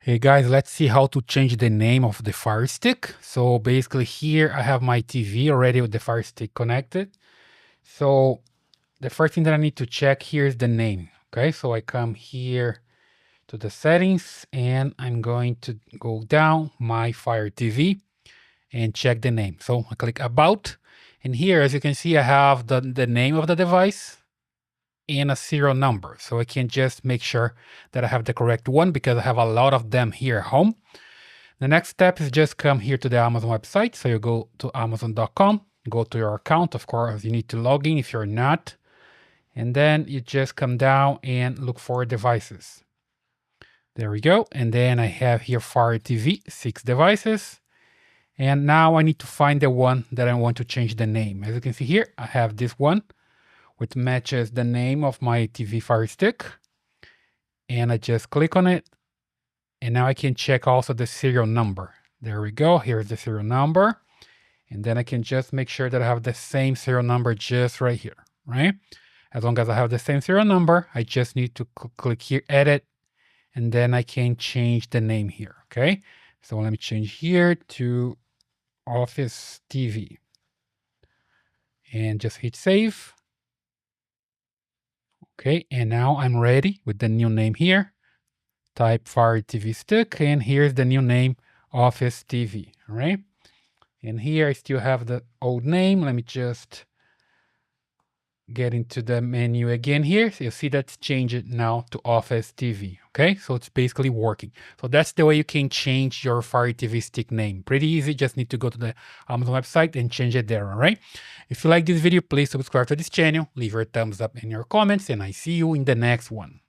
Hey guys, let's see how to change the name of the Fire Stick. So basically here I have my TV already with the Fire Stick connected. So the first thing that I need to check here is the name. Okay, so I come here to the settings and I'm going to go down my Fire TV and check the name. So I click about, and here as you can see I have the name of the device and a serial number. So I can just make sure that I have the correct one because I have a lot of them here at home. The next step is just come here to the Amazon website. So you go to amazon.com, go to your account. Of course, you need to log in if you're not. And then you just come down and look for devices. There we go. And then I have here Fire TV, 6 devices. And now I need to find the one that I want to change the name. As you can see here, I have this one, which matches the name of my TV Fire Stick. And I just click on it. And now I can check also the serial number. There we go. Here's the serial number. And then I can just make sure that I have the same serial number just right here, right? As long as I have the same serial number, I just need to click here, edit, and then I can change the name here, okay? So let me change here to Office TV. And just hit save. Okay, and now I'm ready with the new name here. Type Fire TV Stick, and here's the new name, Office TV, all right? And here I still have the old name. Let me just get into the menu again here. So you see that's changed now to Office TV, okay? So it's basically working. So that's the way you can change your Fire TV Stick name. Pretty easy, just need to go to the Amazon website and change it there, all right? If you like this video, please subscribe to this channel, leave your thumbs up and your comments, and I see you in the next one.